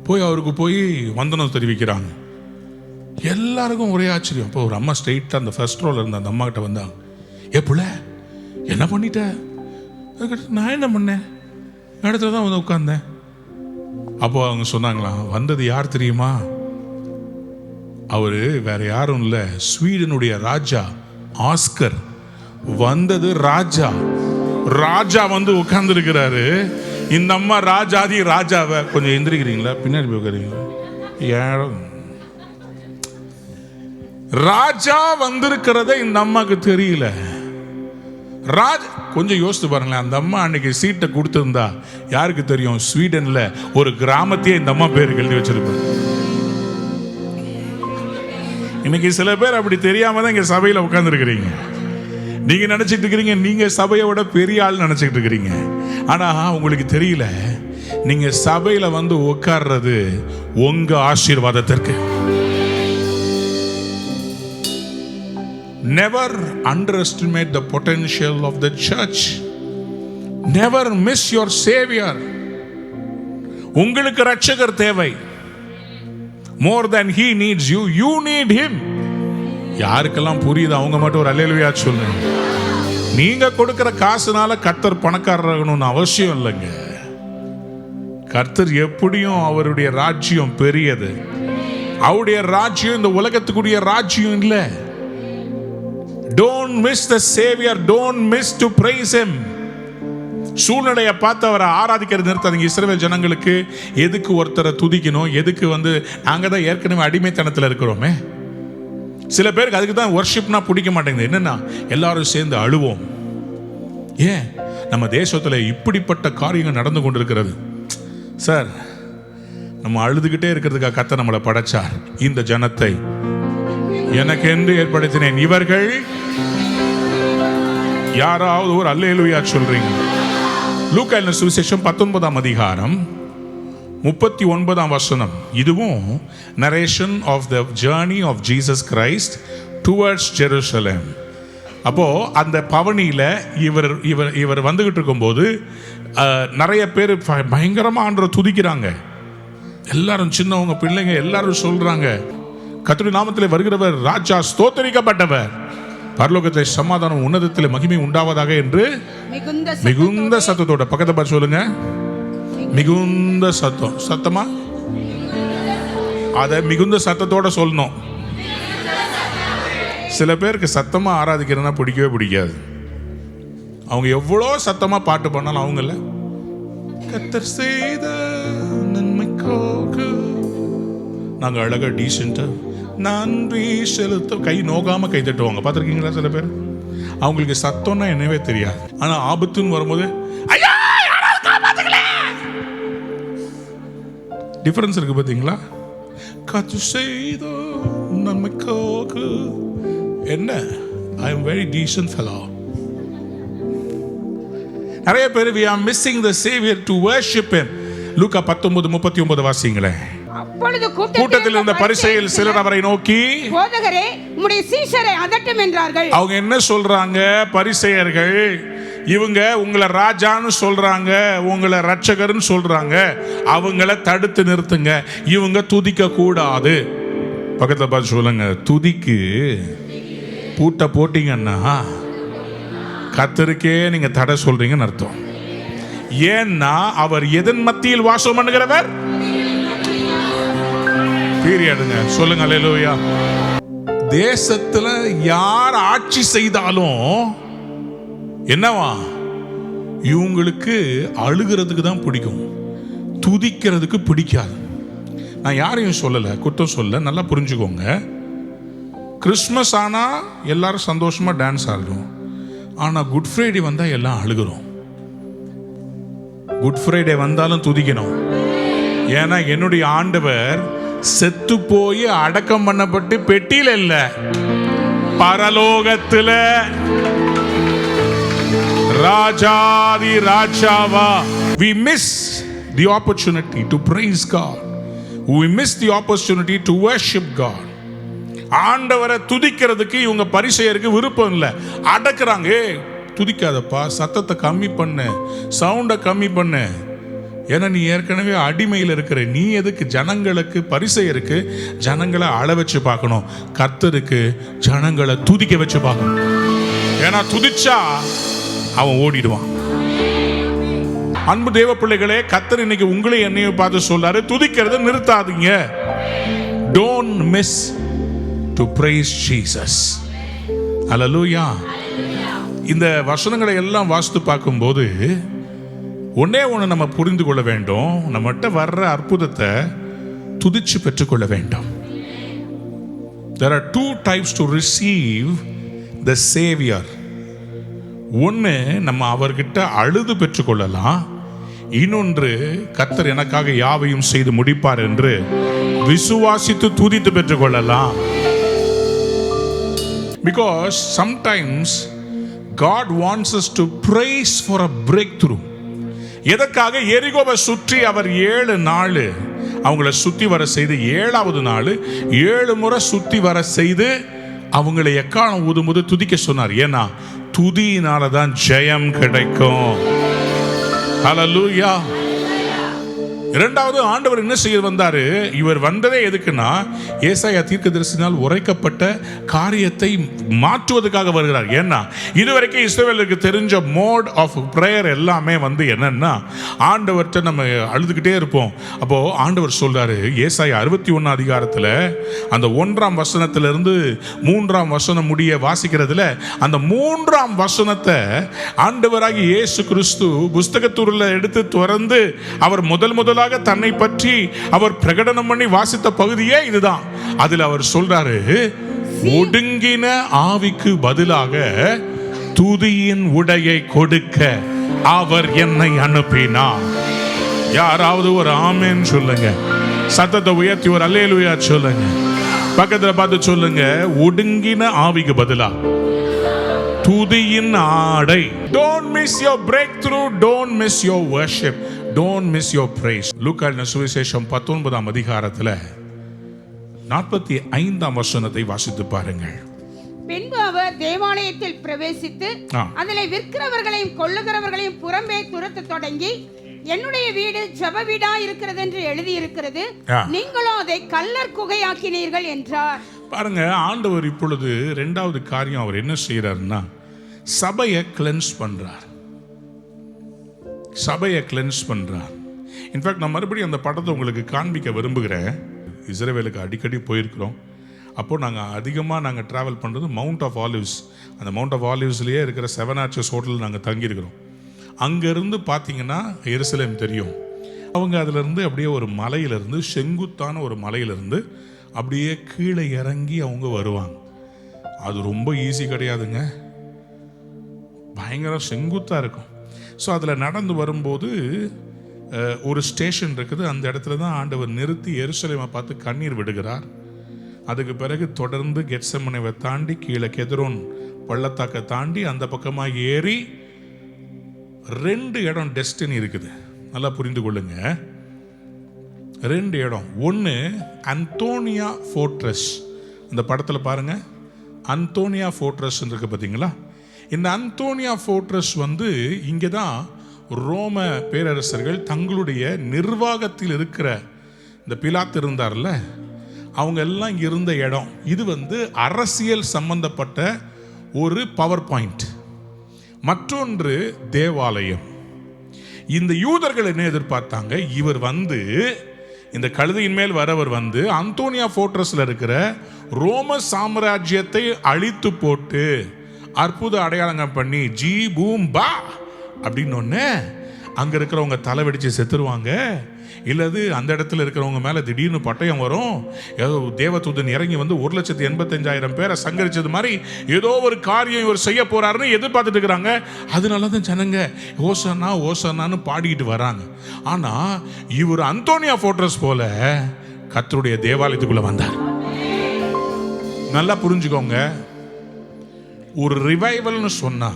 போய் அவருக்கு போய் வந்தனம் தெரிவிக்கிறாங்க. எல்லாருக்கும் ஒரே ஆச்சரியம். அப்போ ஒரு அம்மா ஸ்ட்ரெயிட்டாக அந்த ஃபர்ஸ்ட் ரோவில் இருந்த அந்த அம்மா கிட்ட வந்தாங்க. ஏப்புல என்ன பண்ணிட்ட? நான் என்ன பண்ணேன், இடத்துல தான் வந்து உட்கார்ந்தேன். அப்போ அவங்க சொன்னாங்களாம், வந்தது யார் தெரியுமா? அவரு வேற யாரும் இல்லை, ஸ்வீடனுடைய ராஜா ஆஸ்கர். வந்தது ராஜா. ராஜா வந்து உட்கார்ந்து இருக்கிறாரு. இந்த அம்மா ராஜாதி ராஜாவை, கொஞ்சம் எந்திரிக்கிறீங்களா, பின்னாடி போய் உட்காருங்களா. ராஜா வந்திருக்கிறத இந்த அம்மாக்கு தெரியல. ராஜா கொஞ்சம் யோசித்து பாருங்களேன். அந்த அம்மா அன்னைக்கு சீட்டை கொடுத்திருந்தா யாருக்கு தெரியும், ஸ்வீடன்ல ஒரு கிராமத்தையே இந்த அம்மா பேருக்கு எழுதி வச்சிருப்பாங்க. இன்னைக்கு சில பேர் அப்படி தெரியாம தான் இங்க சபையில உட்கார்ந்து இருக்கிறீங்க. நீங்க நினைச்சிட்டு இருக்கிறீங்க நீங்க சபையோட பெரிய ஆள் நினைச்சிட்டு இருக்கிறீங்க. ஆனா உங்களுக்கு தெரியல, நீங்க சபையில வந்து உட்கார்றது உங்க ஆசீர்வாதத்திற்கு. Never underestimate the potential of the church. Never miss your savior. உங்களுக்கு ரட்சகர் தேவை. More than he needs you, you need him. யாருக்கெல்லாம் புரியுது அவங்க மட்டும் ஒரு அல்லேலூயா சொல்லுங்க. நீங்க கொடுக்கிற காசுனால கர்த்தர் பணக்காரராகணும்னு அவசியம் இல்லைங்க. கர்த்தர் எப்படியும் அவருடைய ராஜ்யம் பெரியது. அவருடைய ராஜ்யம் இந்த உலகத்துக்குரிய ராஜ்யம் இல்லை. Don't miss the Savior. Don't miss to praise him. சூழ்நிலையை பார்த்து அவரை ஆராதிக்கிறது நிறுத்தாதீங்க. இஸ்ரவேல் ஜனங்களுக்கு எதுக்கு ஒருத்தரை துதிக்கணும், எதுக்கு வந்து நாங்கள் தான் ஏற்கனவே அடிமைத்தனத்தில் இருக்கிறோமே. சில பேருக்கு அதுக்கு தான் வர்ஷிப்னா பிடிக்க மாட்டேங்குது. என்னன்னா எல்லாரும் சேர்ந்து அழுவோம். ஏன் நம்ம தேசத்தில் இப்படிப்பட்ட காரியங்கள் நடந்து கொண்டிருக்கிறது சார். நம்ம அழுதுகிட்டே இருக்கிறதுக்காக கர்த்தர் நம்மளை படைச்சார். இந்த ஜனத்தை எனக்கு என்று ஏற்படுத்தினேன். இவர்கள் யாராவது ஒரு அல்லேலூயா சொல்றீங்க? லூக்கா எழுதின சுவிசேஷம் 19ஆம் அதிகாரம் 39ஆம் வசனம். இதுவும் narration of the journey of Jesus Christ towards Jerusalem. அப்போ அந்த பவனியில இவர் இவர் இவர் வந்துகிட்டு இருக்கும்போது நிறைய பேர் பயங்கரமா ஆண்டவரை துதிக்கிறாங்க. எல்லாரும் சின்னவங்க பிள்ளைங்க எல்லாரும் சொல்றாங்க, கர்த்தருடைய நாமத்திலே வருகிறவர் ராஜா ஸ்தோத்திரிக்கப்பட்டவர், பரலோகத்திலே சமாதானம் உன்னதத்திலே மகிமை உண்டாவதாக என்று மிகுந்த சத்தத்தோட பக்கத்தை பார்த்து சொல்லுங்க. மிகுந்த சத்தம். சத்தமா அத மிகுந்த சத்தத்தோட சொல்லணும். சில பேருக்கு சத்தமா ஆராதிக்கிறதுனா பிடிக்கவே பிடிக்காது. அவங்க எவ்வளோ சத்தமா பாட்டு பண்ணாலும் அவங்க இல்ல. கர்த்தர் செய்த நன்மைக்காக நாங்க அழகா டீசென்ட்டா நன்றி செலுத்த கை நோகாம கை தட்டுவாங்க. பார்த்துருக்கீங்களா? சில பேர் அவங்களுக்கு சத்தம்னா என்னவே தெரியாது. ஆனா ஆபத்துன்னு வரும்போது டிஃபரன்ஸ் இருக்கு பார்த்தீங்களா? கத்து செய்த நமக்காக என்ன, I am very descent fellow. நிறைய பேர் we are missing the savior to worship him. லூக்கா 19:39 வாசிங்களேன். அப்பொழுது கூட்டத்தில் இருந்த பரிசேயர் சிலர் அவரை நோக்கி, போதகரே உம்முடைய சீஷரை அதட்டும் என்றார்கள். அவங்க என்ன சொல்றாங்க? பரிசேயர்கள் இவங்க உங்களை ராஜான்னு சொல்றாங்க, உங்களை ரட்சகர்னு சொல்றாங்க, அவங்கள தடுத்து நிறுத்துங்க, இவங்க துதிக்க கூடாது. பக்கத்துல பார்த்து சொல்லுங்க, துதிக்கு பூட்ட போட்டீங்கன்னா கர்த்தருக்கே நீங்க தடை சொல்றீங்கன்னு அர்த்தம். ஏன்னா அவர் எதன் மத்தியில் வாசம் பண்ணுகிறவர்? பீரியடுங்க. சொல்லுங்க அல்லேலூயா. தேசத்துல யார் ஆட்சி செய்தாலும் என்னவா, இவங்களுக்கு அழுகிறதுக்கு தான் பிடிக்கும், துதிக்கிறதுக்கு பிடிக்காது. நான் யாரையும் சொல்லலை, குற்றம் சொல்ல, நல்லா புரிஞ்சுக்கோங்க. கிறிஸ்மஸ் ஆனால் எல்லாரும் சந்தோஷமாக டான்ஸ் ஆடுறோம். ஆனால் குட் ஃப்ரைடே வந்தால் எல்லாம் அழுகிறோம். குட் ஃப்ரைடே வந்தாலும் துதிக்கணும். ஏன்னா என்னுடைய ஆண்டவர் செத்து போய் அடக்கம் பண்ணப்பட்டு பெட்டியில இல்ல, பரலோகத்துல ராஜாதி ராஜாவா. We miss the opportunity to praise God. We miss the opportunity to worship God. ஆண்டவரை துதிக்கிறதுக்கு இவங்க பரிசேயருக்கு விருப்பம் இல்லை, அடக்குறாங்க. துதிக்காதப்பா, சத்தத்தை கம்மி பண்ணு, சவுண்டை கம்மி பண்ணு. ஏன்னா நீ ஏற்கனவே அடிமையில் இருக்கிற. நீ எதுக்கு ஜனங்களுக்கு, பரிசேயருக்கு ஜனங்களை அழ வச்சு பார்க்கணும், கர்த்தருக்கு ஜனங்களை துதிக்க வச்சு பார்க்கணும். ஏன்னா துதிச்சா அவன் ஓடிடுவான். அன்பு தேவ பிள்ளைகளே, கர்த்தர் இன்னைக்கு உங்களை என்னையும் பார்த்து சொல்றாரு, துதிக்கிறத நிறுத்தாதீங்க. Don't miss to praise Jesus. Hallelujah. இந்த வசனங்களை எல்லாம் வாசித்து பார்க்கும்போது ஒன்னே ஒன்று நம்ம புரிந்து கொள்ள வேண்டும். நம்மகிட்ட வர்ற அற்புதத்தை துதிச்சு பெற்றுக்கொள்ள வேண்டும். There are two types to receive the Savior. ஒன்று நம்ம அவர்கிட்ட அழுது பெற்றுக்கொள்ளலாம், இன்னொன்று கர்த்தர் எனக்காக யாவையும் செய்து முடிப்பார் என்று விசுவாசித்து துதித்து பெற்றுக்கொள்ளலாம். Because sometimes God wants us to praise for a breakthrough. எதற்காக? எரிகோவை சுற்றி அவர் 7 நாள் அவங்கள சுத்தி வர செய்து, 7வது நாள் 7 முறை சுத்தி வர செய்து அவங்களை எக்காலம் ஊதும்போது துதிக்க சொன்னார். ஏன்னா துதியினால தான் ஜெயம் கிடைக்கும். ஹல்லேலூயா. இரண்டாவது, ஆண்டவர் என்ன செய்ய வந்தாரு? இவர் வந்ததே எதுக்குன்னா, ஏசாயா தீர்க்கதரிசியினால் உரைக்கப்பட்ட காரியத்தை மாற்றுவதற்காக வருகிறார். ஏன்னா இதுவரைக்கும் இஸ்ரவேலுக்கு தெரிஞ்ச மோட் ஆஃப் பிரேயர் எல்லாமே என்னன்னா, ஆண்டவர்கிட்ட நம்ம அழுதுகிட்டே இருப்போம். அப்போ ஆண்டவர் சொல்றாரு, ஏசாயா 61 அதிகாரத்தில் அந்த 1ஆம் வசனத்திலிருந்து 3ஆம் வசனம் முடிய வாசிக்கிறதுல, அந்த 3ஆம் வசனத்தை ஆண்டவராகி இயேசு கிறிஸ்து புஸ்தகத்தூரில் எடுத்து திறந்து அவர் முதலாக தன்னை பற்றி அவர் பிரகடனம் பண்ணி வாசித்த பகுதியே இதுதான். அதில் அவர் சொல்றாரு, ஒடுங்கின ஆவிக்கு பதிலாக துதியின் உடையை கொடுக்க அவர் என்னை அனுப்பினார். யாராவது ஒரு ஆமென் சொல்லுங்க. சத்தத்தை உயர்த்தி ஒரு அல்லேலூயா சொல்லுங்க. பக்கத்துல பார்த்து சொல்லுங்க, ஒடுங்கின ஆவிக்கு பதிலா துதியின் ஆடை. Don't miss your breakthrough, don't miss your worship, don't miss your praise. லூக்கா சுவிசேஷம் 19ஆம் அதிகாரத்தில் 45ஆம் வசனத்தை வாசித்து பாருங்கள். பின்பு அவர் தேவாலயத்தில் பிரவேசித்து அதில் விற்கிறவர்களையும் கொள்ளுகிறவர்களையும் புறம்பே துரத்த தொடங்கி, என்னுடைய வீடு ஜெப வீடா இருக்கிறது என்று எழுதியிருக்கிறது, நீங்களோ அதை கல்லர் குகையாக்கினீர்கள் என்றார். பாருங்க, ஆண்டவர் இப்பொழுது 2வது காரியம் அவர் என்ன செய்யறாருன்னா, சபையை கிளென்ஸ் பண்றார். சபையை கிளென்ஸ் பண்றார். இன்ஃபேக்ட் நான் மறுபடியும் அந்த படத்தை உங்களுக்கு காண்பிக்க விரும்புகிறேன். இஸ்ரவேலுக்கு அடிக்கடி போயிருக்கிறோம். அப்போ நாங்கள் ட்ராவல் பண்ணுறது மவுண்ட் ஆஃப் ஆலிவ்ஸ். அந்த மவுண்ட் ஆஃப் ஆலிவ்ஸ்லேயே இருக்கிற 7 ஆர்ச்சஸ் ஹோட்டலில் நாங்கள் தங்கியிருக்கிறோம். அங்கேருந்து பார்த்தீங்கன்னா எருசலேம் தெரியும். அவங்க அதிலிருந்து அப்படியே ஒரு மலையிலிருந்து, செங்குத்தான ஒரு மலையிலிருந்து அப்படியே கீழே இறங்கி அவங்க வருவாங்க. அது ரொம்ப ஈஸி கிடையாதுங்க, பயங்கர செங்குத்தாக இருக்கும். ஸோ அதில் நடந்து வரும்போது ஒரு ஸ்டேஷன் இருக்குது. அந்த இடத்துல தான் ஆண்டவர் நிறுத்தி எருசலேமை பார்த்து கண்ணீர் விடுகிறார். அதுக்கு பிறகு தொடர்ந்து கெத்செமனேவை தாண்டி கீழே கெத்ரோன் பள்ளத்தாக்கை தாண்டி அந்த பக்கமாக ஏறி 2 இடம் டெஸ்டினி இருக்குது. நல்லா புரிந்து கொள்ளுங்க, 2 இடம். ஒன்று அந்தோனியா ஃபோர்ட்ரஸ். அந்த படத்தில் பாருங்க, அந்தோனியா ஃபோர்ட்ரஸ் இருக்கு பார்த்தீங்களா? இந்த அந்தோனியா ஃபோர்ட்ரஸ் இங்கே தான் ரோம பேரரசர்கள் தங்களுடைய நிர்வாகத்தில் இருக்கிற இந்த பிலாத்து இருந்தார்ல, அவங்க எல்லாம் இருந்த இடம். இது அரசியல் சம்பந்தப்பட்ட ஒரு பவர் பாயிண்ட். மற்றொன்று தேவாலயம். இந்த யூதர்கள் என்ன எதிர்பார்த்தாங்க? இவர் இந்த கழுதையின் மேல் வரவர் அந்தோனியா ஃபோர்ட்ரஸ்ல இருக்கிற ரோம சாம்ராஜ்யத்தை அழித்து போட்டு அற்புத அடையாளங்கள் பண்ணி ஜி பூம் பா அப்படின்னு ஒன்று அங்கே இருக்கிறவங்க தலை வெடிச்சு செத்துருவாங்க. இல்லது அந்த இடத்துல இருக்கிறவங்க மேலே திடீர்னு பட்டயம் வரும், ஏதோ தேவதூதன் இறங்கி வந்து 1,85,000 பேரை சங்கரிச்சது மாதிரி ஏதோ ஒரு காரியம் இவர் செய்ய போறாருன்னு எதிர்பார்த்துட்டு இருக்கிறாங்க. அதனால தான் ஜனங்க ஓசன்னா ஓசன்னான்னு பாடிக்கிட்டு வராங்க. ஆனால் இவர் அந்தோனியா ஃபோர்ட்ரஸ் போல கர்த்தருடைய தேவாலயத்துக்குள்ள வந்தார். நல்லா புரிஞ்சுக்கோங்க, ஒரு ரிவைவல்னு சொன்னா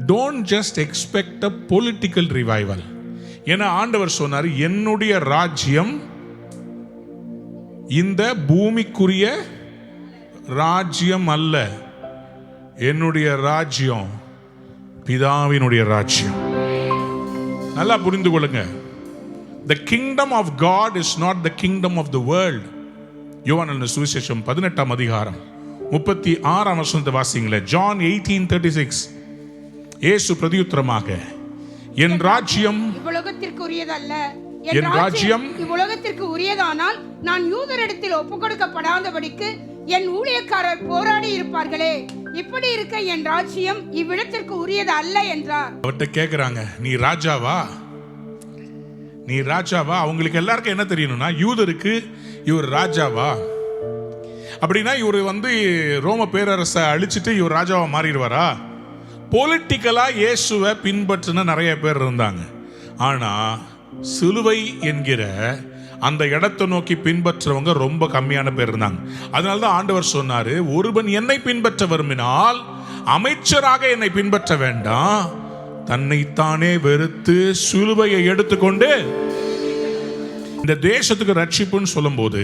don't just expect a political revival. ஏன்னா ஆண்டவர் சொன்னார், என்னுடைய ராஜ்யம் இந்த பூமிக்குரிய ராஜ்யம் அல்ல, என்னுடைய ராஜ்யம் பிதாவினுடைய ராஜ்யம். நல்லா புரிந்து கொள்ளுங்க, the kingdom of God is not the kingdom of the world. யோவான் சுவிசேஷம் 18ஆம் அதிகாரம் 36ஆம் வசனத்தை வாசிங்களேன். John 18:36. இயேசு பிரதியுத்தரமாக, என் ராஜ்யம் இவ்வுலகத்திற்கு உரியதல்ல, என் ராஜ்யம் இவ்வுலகத்திற்கு உரியதானால் நான் யூதரிடத்தில் ஒப்புக்கொடுக்கப்படாதபடிக்கு என் ஊழியக்காரர் போராடி இருப்பார்களே, இப்படி இருக்க என் ராஜ்யம் இவ்விடத்திற்கு உரியது அல்ல என்றார். அவர்கிட்ட கேட்கிறாங்க, நீ ராஜாவா, நீ ராஜாவா? அவங்களுக்கு எல்லாருக்கும் என்ன தெரியணும்னா, யூதருக்கு இவர் ராஜாவா, அப்படின்னா இவர் வந்து ரோம பேரரசை அழிச்சிட்டு இவர் ராஜாவா மாறிடுவாரா? பொலிட்டிக்கலா இயேசுவை பின்பற்றின நிறைய பேர் இருந்தாங்க. ஆனா சிலுவை என்கிற அந்த இடத்தை நோக்கி பின்பற்றவங்க ரொம்ப கம்மியான பேர் இருந்தாங்க. அதனால்தான் ஆண்டவர் சொன்னாரு, ஒருவன் என்னை பின்பற்ற விரும்பினால் அமைச்சராக என்னை பின்பற்ற வேண்டாம், தன்னைத்தானே வெறுத்து சிலுவையை எடுத்துக்கொண்டு. இந்த தேசத்துக்கு ரட்சிப்புன்னு சொல்லும் போது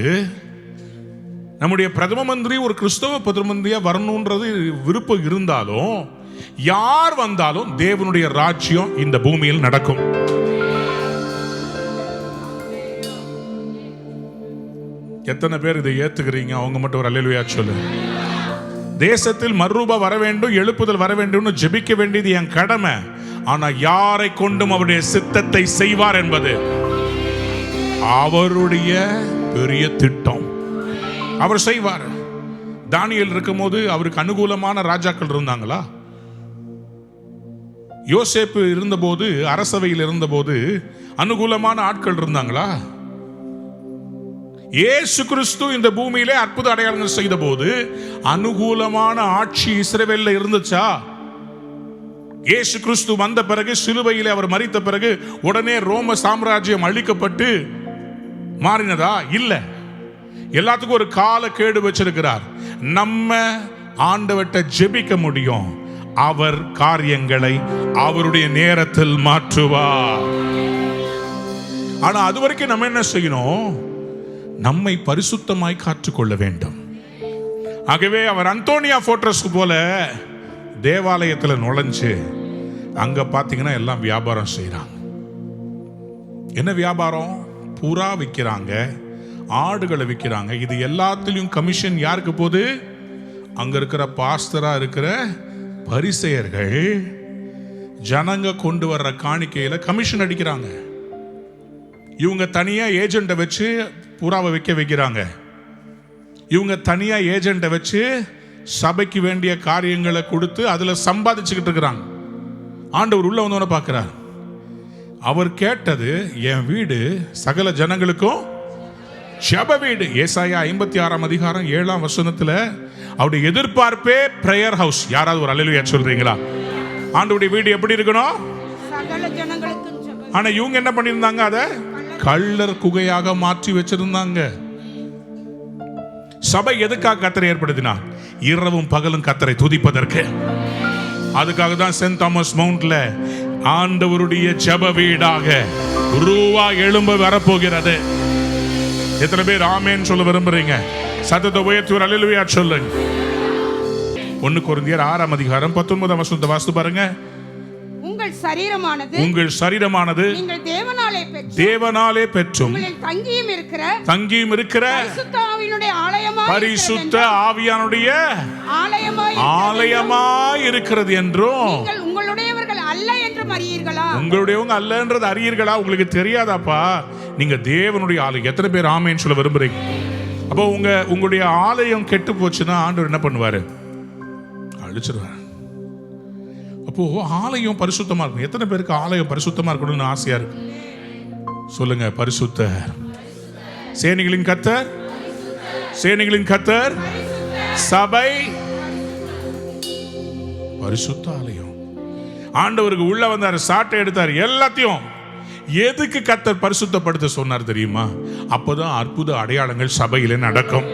நம்முடைய பிரதம மந்திரி ஒரு கிறிஸ்தவ பிரதம மந்திரியா வரணும்ன்றது விருப்பம் இருந்தாலும், யார் வந்தாலும் தேவனுடைய ராஜ்யம் இந்த பூமியில் நடக்கும். எத்தனை பேர் இதை ஏத்துக்கிறீங்க? அவங்க மட்டும் ஒரு அல்லேலூயா சொல்லு. தேசத்தில் மறுரூபா வர வேண்டும், எழுப்புதல் வர வேண்டும், ஜெபிக்க வேண்டியது என் கடமை. ஆனா யாரை கொண்டும் அவருடைய சித்தத்தை செய்வார் என்பது அவருடைய பெரிய திட்டம். அவர் செய்வார். தானியேல் இருக்கும்போது அவருக்கு அனுகூலமான ராஜாக்கள் இருந்தாங்களா? யோசேப்பு இருந்தபோது, அரசவையில் இருந்தபோது அனுகூலமான ஆட்கள் இருந்தாங்களா? இயேசு கிறிஸ்து இந்த பூமியிலே அற்புத அடையாளங்கள் செய்த போது அனுகூலமான ஆட்சி இஸ்ரவேல்ல இருந்துச்சா? இயேசு கிறிஸ்து வந்த பிறகு, சிலுவையிலே அவர் மரித்த பிறகு உடனே ரோம சாம்ராஜ்யம் அழிக்கப்பட்டு மாறினதா? இல்ல. எல்லாத்துக்கும் ஒரு கால கேடு வச்சிருக்கிறார். நம்ம ஆண்டவர்ட்ட ஜெபிக்க முடியும், அவர் காரியங்களை அவருடைய நேரத்தில் மாற்றுவார். ஆனா அது வரைக்கும் நம்ம என்ன செய்யணும்? நம்மை பரிசுத்தமாய் காத்துக்கொள்ள வேண்டும். ஆகவே அவர் அந்தோனியா ஃபோர்ட்ரஸ் போல தேவாலயத்தில் நுழைஞ்சு அங்க பாத்தீங்கன்னா எல்லாம் வியாபாரம் செய்யறாங்க. என்ன வியாபாரம்? புறா விற்கிறாங்க, ஆடுகளை விற்கிறாங்க. இது எல்லாத்திலையும் கமிஷன் யாருக்கு போகுது? அங்க இருக்கிற பாஸ்டரா இருக்கிற பரிசேயர்கள் ஜனங்க கொண்டு வர்ற காணிக்கையில கமிஷன் அடிக்கிறாங்க. இவங்க தனியா ஏஜென்ட்டை வச்சு புறாவை விற்க வைக்கிறாங்க. இவங்க தனியா ஏஜென்ட்டை வச்சு சபைக்கு வேண்டிய காரியங்களை கொடுத்து அதுல சம்பாதிச்சுக்கிட்டு இருக்கிறாங்க. ஆண்டவர் உள்ள வந்தவன பார்க்கிறார். அவர் கேட்டது, என் வீடு சகல ஜனங்களுக்கும் ஜெப வீடு. ஏசாயா 56ஆம் அதிகாரம் 7ஆம் வசனத்துல அவருடைய எதிர்பார்ப்பே பிரேயர் ஹவுஸ். யாராவது ஒரு அல்லேலூயா சொல்றீங்களா? ஆண்டவருடைய வீடு எப்படி இருக்கணும்? சகல ஜனங்களுக்கும் ஜெப. ஆனா இவங்க என்ன பண்ணிருந்தாங்க? அத கள்ளர் குகையாக மாற்றி வச்சிருந்தாங்க. சபை எதுக்காக கர்த்தரை ஏற்படுத்தினார்? இரவும் பகலும் கர்த்தரை துதிப்பதற்கு. அதுக்காக தான் சென்ட் தாமஸ் மவுண்ட்ல ஆண்டவருடைய ஜெப வீடாக ரூவா எழும்ப வரப்போகிறது. எத்தனை பேர் ஆமென் சொல்ல விரும்புறீங்க? சத்தத்தை உயர்த்தி ஒரு அல்லேலூயா சொல்லுங்க. 1 கொரிந்தியர் 6ஆம் அதிகாரம் 19ஆம் வசனத்தை வாசித்து பாருங்க. உங்கள் சரீரமானது நீங்கள் தேவனாலே பெற்றும் தங்கியும் இருக்கிற பரிசுத்த ஆவியானுடைய ஆலயமாய் இருக்கிறது என்றும் உங்களுடையவர்கள் அல்ல என்றும் அறியீர்களா? உங்களுடையவங்க அல்லன்றது அறியீர்களா? உங்களுக்கு தெரியாதாப்பா? நீங்க தேவனுடைய ஆலயம். எத்தனை பேர் ஆமென் சொல்ல விரும்புறீங்க? அப்போ உங்களுடைய ஆலயம் கெட்டு போச்சுன்னா ஆண்டவர் என்ன பண்ணுவாரு? அழிச்சிருவார். அப்போ ஆலயம் பரிசுத்தமா இருக்கும். எத்தனை பேருக்கு ஆலயம் பரிசுத்தமா இருக்கணும்னு ஆசையா இருக்கு? சொல்லுங்க, பரிசுத்தர். சேனைகளின் கர்த்தர், சேனைகளின் கர்த்தர், சபை பரிசுத்த ஆலயம். ஆண்டவருக்கு உள்ள வந்தார், சாட்டை எடுத்தார், எல்லாத்தையும். எதுக்கு கர்த்தர் பரிசுத்தப்படுத்த சொன்னார் தெரியுமா? அப்பதான் அற்புத அடையாளங்கள் சபையில நடக்கும்.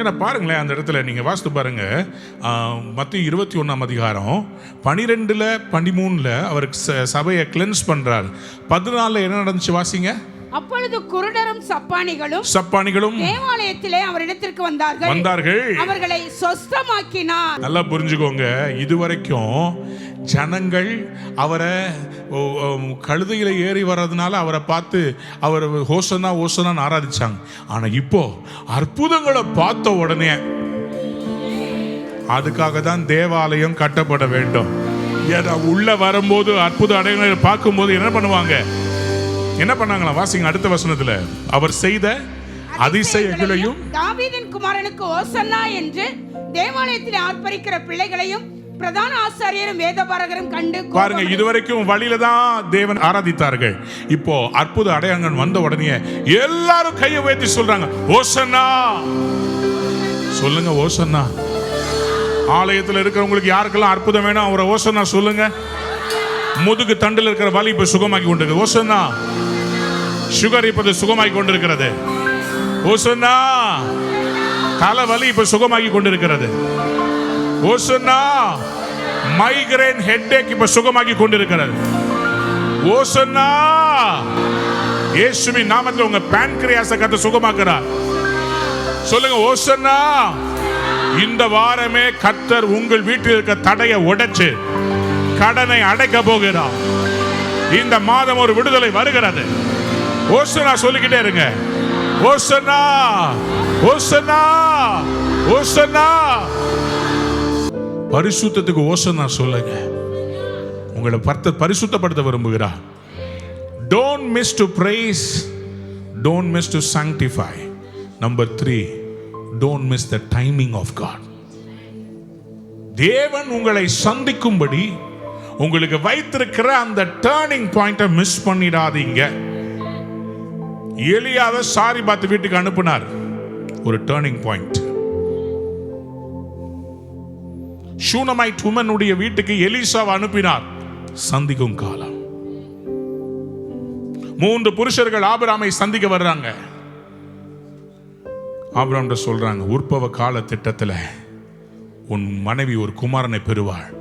ஏன்னா பாருங்களேன், அந்த இடத்துல நீங்க வாசித்து பாருங்க, மத்திய 21 அதிகாரம் 12, 13 அவருக்கு சபையை கிளென்ஸ் பண்றார். 14 என்ன நடந்துச்சு வாசிங்க. அப்பொழுது குருடரும் சப்பானிகளும் தேவாலயத்திலே அவரிடத்திற்கு வந்தார்கள். அவர்களை சொஸ்தமாக்கினார். நல்லா புரிஞ்சுக்கோங்க, இதுவரைக்கும் ஜனங்கள் அவரை கழுதையில ஏறி வர்றதுனால அவரை பார்த்து அவர் ஹோசனா ஹோசனான்னு ஆராதிச்சாங்க. ஆனா இப்போ அற்புதங்களை பார்த்த உடனே, அதுக்காக தான் தேவாலயம் கட்டப்பட வேண்டும். ஏன்னா உள்ள வரும்போது அற்புத அடையாளங்களை பார்க்கும்போது என்ன பண்ணுவாங்க? என்ன பண்ணாங்களா? வாசிங்க அடுத்த வசனத்துல. அவர் செய்த அதிசயங்களையும் தாவீதின் குமாரனுக்கு ஓசன்னா என்று தேவாலயத்தில் ஆர்ப்பரிக்கிற பிள்ளைகளையும் பிரதான ஆசாரியரும் வேதபாரகரும் கண்டு பாருங்க, இதுவரைக்கும் வழியில தான் தேவன் ஆராதித்தார்கள். இப்போ அற்புத அடையாளங்கள் வந்த உடனே எல்லாரும் கையை உயர்த்தி சொல்றாங்க, ஓசன்னா. சொல்லுங்க, ஓசன்னா. ஆலயத்தில் இருக்கிறவங்களுக்கு யாருக்கெல்லாம் அற்புதம் வேணும் அவரை ஓசன்னா சொல்லுங்க. முதுகு தண்டில் இருக்கிற வலி இப்ப சுகமாக்கி கொண்டிருக்கு. ஓசன்னா. சுகர் இப்ப சுகமாக்கி கொண்டிருக்கிறது. ஓசன்னா. தலை வலி இப்ப சுகமாக்கி கொண்டிருக்கிறது. ஓசன்னா. மைக்ரேன் ஹெட்டேக் இப்ப சுகமாக்கி கொண்டிருக்கிறது. ஓசன்னா. இயேசுவின் நாமத்தில் உங்க பான்கிரியாஸை கர்த்தர் சுகமாக்குறார். சொல்லுங்க, ஓசன்னா. இந்த வாரமே கர்த்தர் உங்கள் வீட்டில் இருக்க தடையை உடைச்சு கடனை அடைக்க போகிறார். இந்த மாதம் ஒரு விடுதலை வருகிறது. ஓசன்னா சொல்லிக்கிட்டே இருங்க. ஓசன்னா, ஓசன்னா, ஓசன்னா. பரிசுத்தத்துக்கு ஓசன்னா சொல்லுங்க. உங்களை பரிசுத்தப்படுத்த விரும்புகிறார். Don't miss to praise, don't miss to sanctify. Number 3, don't miss the timing of God. தேவன் உங்களை சந்திக்கும்படி உங்களுக்கு வைத்திருக்கிற அந்த டர்னிங் பாயிண்ட மிஸ் பண்ணிடாதீங்க. எலியாவை சாரிபாத் வீட்டுக்கு அனுப்பினார். ஒரு டர்னிங் பாயிண்ட். ஷூனமைட் உமனுடைய வீட்டுக்கு எலிசாவை அனுப்பினார். சந்திக்கும் காலம். 3 புருஷர்கள் ஆபிரகாமை சந்திக்க வர்றாங்க. ஆபிரகாம் சொல்றாங்க, உற்பவ கால திட்டத்தில் உன் மனைவி ஒரு குமாரனை பெறுவாள்.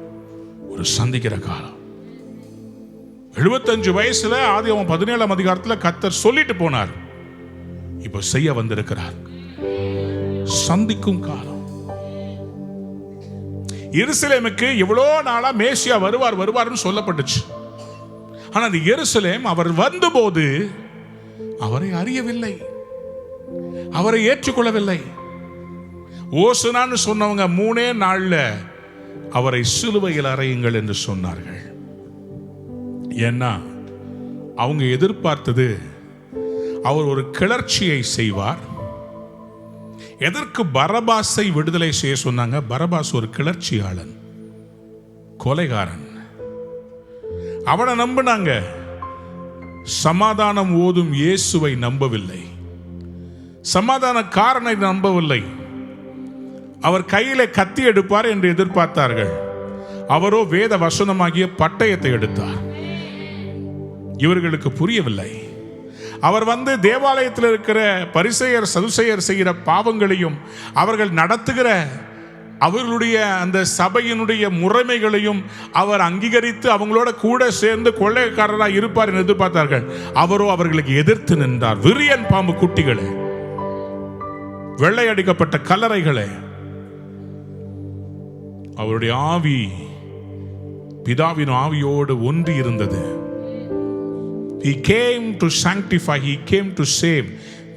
ஒரு சந்திக்கிற காலம். 75 வயசுல ஆதியாகமம் 17 அதிகாரத்தில் கர்த்தர் சொல்லிட்டு போனார். இப்ப செய்ய வந்திருக்கிறார். சந்திக்கும் காலம். எருசலேமுக்கு எவ்வளோ நாளா மேசியா வருவார்னு சொல்லப்பட்டுச்சு. ஆனா அந்த எருசலேம் அவர் வந்தபோது அவரை அறியவில்லை, அவரை ஏற்றுக்கொள்ளவில்லை. ஓசனான்னு சொன்னவங்க 3 நாள்ல அவரை சிலுவையில் அறையுங்கள் என்று சொன்னார்கள். ஏன்னா அவங்க எதிர்பார்த்தது அவர் ஒரு கிளர்ச்சியை செய்வார். எதற்கு பரபாசை விடுதலை செய்ய சொன்னாங்க? பரபாஸ் ஒரு கிளர்ச்சியாளன், கொலைகாரன். அவனை நம்பினாங்க. சமாதானம் ஓதும் இயேசுவை நம்பவில்லை, சமாதானக்காரனை நம்பவில்லை. அவர் கையில கத்தி எடுப்பார் என்று எதிர்பார்த்தார்கள். அவரோ வேத வசனமாகிய பட்டயத்தை எடுத்தார். இவர்களுக்கு புரியவில்லை. அவர் வந்து தேவாலயத்தில் இருக்கிற பரிசேயர் சதுசேயர் செய்கிற பாவங்களையும் அவர்கள் நடத்துகிற அவர்களுடைய அந்த சபையினுடைய முறைமைகளையும் அவர் அங்கீகரித்து அவங்களோட கூட சேர்ந்து கொள்ளைக்காரராக இருப்பார் என்று எதிர்பார்த்தார்கள். அவரோ அவர்களுக்கு எதிர்த்து நின்றார். விரியன் பாம்பு குட்டிகளே, வெள்ளை அடிக்கப்பட்ட கல்லறைகளே. அவருடைய ஆவி பிதாவின் ஆவியோடு ஒன்றி இருந்தது. He came to sanctify, he came to save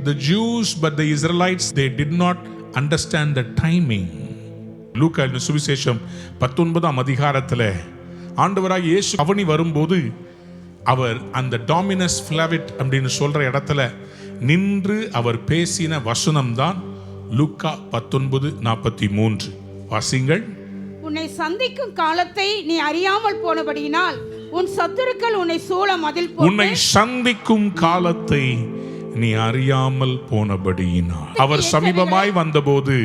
the Jews, but the Israelites, they did not understand the timing. லூக்கா சுவிசேஷம் 19 அதிகாரத்தில் ஆண்டவராய் இயேசு அவனி வரும்போது அவர் அந்த டாமினஸ் ஃபிளாவிட் அப்படின்னு சொல்ற இடத்துல நின்று அவர் பேசின வசனம் தான் லூக்கா 19:43. வாசிங்கள். உன்னை சந்திக்கும் காலத்தை நீ அறியாமல் போனபடியினால் உன் சத்துருக்கள் உன்னை சூழ மதில் போட்டு உன்னை சந்திக்கும் காலத்தை நீ அறியாமல் போனபடியினால் அவர் சமீபமாய் வந்தபோது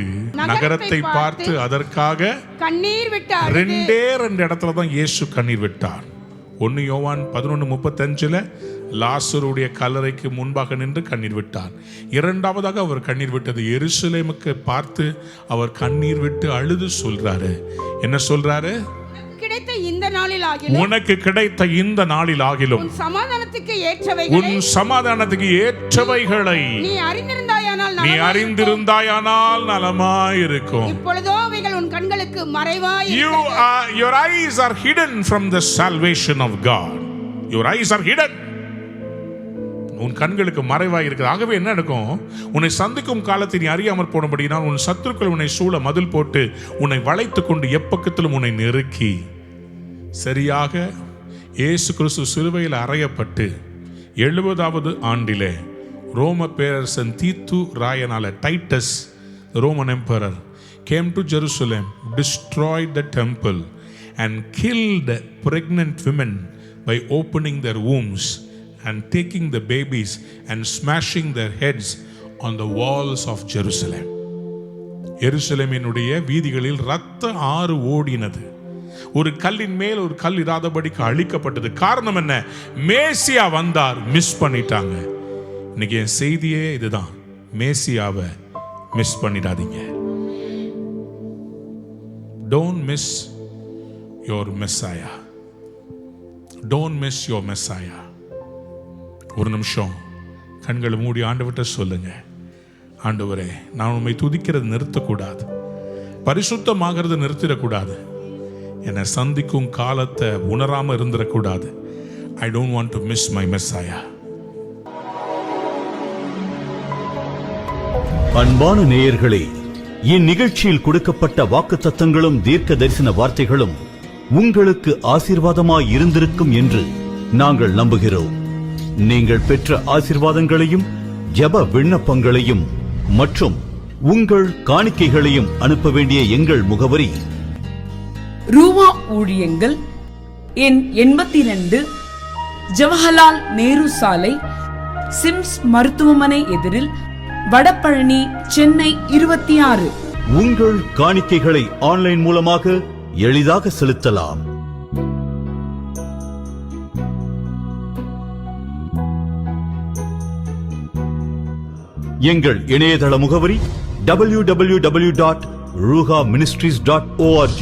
நகரத்தை பார்த்து அதற்காக கண்ணீர் விட்டார். ரெண்டு இடத்துல தான் இயேசு கண்ணீர் விட்டார். 1 யோவான் 11:35 லாசருடைய கல்லறைக்கு முன்பாக நின்று கண்ணீர் விட்டார். இரண்டாவதாக அவர் கண்ணீர் விட்டது எருசலேமுக்கு பார்த்து அவர் கண்ணீர் விட்டு அழுது சொல்றாரு. என்ன சொல்றாரு? கிடைத்த இந்த நாளில் ஆகிலும் உனக்கு கிடைத்த இந்த நாளில் ஆகிலும் உன் சமாதானத்துக்கு ஏற்றவைகளை நீ அறிந்திருந்தாயானால் நலமாயிருக்கும். இப்பொழுதோ அவைகள் உன் கண்களுக்கு மறைவாய் your eyes are hidden from the salvation of God. Your eyes are hidden. உன் கண்களுக்கு மறைவாய் இருக்கிறது. ஆகவே என்ன நடக்கும்? உன்னை சந்திக்கும் காலத்தை நீ அறியாமற் போனபடினால் உன் சத்துருக்கள் உன்னை சூழ மதில் போட்டு உன்னை வளைத்து கொண்டு எப்பக்கத்திலும் உன்னை நெருக்கி, சரியாக இயேசு கிறிஸ்து சிலுவையில் அறையப்பட்டு 70வது ஆண்டிலே ரோம பேரரசன் தீத்து ராயனால Titus Roman emperor came to Jerusalem, destroyed the temple and killed pregnant women by opening their wombs and taking the babies and smashing their heads on the walls of Jerusalem. எருசலேமினுடைய வீதிகளில் இரத்த ஆறு ஓடினது. ஒரு கல்லின் மேல் ஒரு கல் இராதபடிக்கு அழிக்கப்பட்டது. காரணம் என்ன? மேசியா வந்தார், மிஸ் பண்ணிட்டாங்க. இன்னைக்கு என் செய்தியே இதுதான், மேசியாவை மிஸ் பண்ணிடாதீங்க. Don't miss your Messiah. Don't miss your Messiah. ஒரு நிமிஷம் கண்களை மூடி ஆண்டவர்கிட்ட சொல்லுங்க, ஆண்டவரே, நான் உம்மை துதிக்கிறது நிறுத்தக்கூடாது, பரிசுத்தமாகிறது நிறுத்திடக்கூடாது, என்னை சந்திக்கும் காலத்தை உணராம இருந்துடக்கூடாது. I don't want to miss my Messiah. அன்பான நேயர்களே, இந்நிகழ்ச்சியில் கொடுக்கப்பட்ட வாக்குத்தத்தங்களும் தீர்க்க தரிசன வார்த்தைகளும் உங்களுக்கு ஆசீர்வாதமாய் இருந்திருக்கும் என்று நாங்கள் நம்புகிறோம். நீங்கள் பெற்ற ஆசீர்வாதங்களையும் ஜெப விண்ணப்பங்களையும் மற்றும் உங்கள் காணிக்கைகளையும் அனுப்ப வேண்டிய எங்கள் முகவரி: ரூவா ஊழியங்கள், எண் 82, ஜவஹர்லால் நேரு சாலை, சிம்ஸ் மருத்துவமனை எதிரில், வடபழனி, சென்னை 26. உங்கள் காணிக்கைகளை ஆன்லைன் மூலமாக எளிதாக செலுத்தலாம். எங்கள் இணையதள முகவரி www.ruhaministries.org.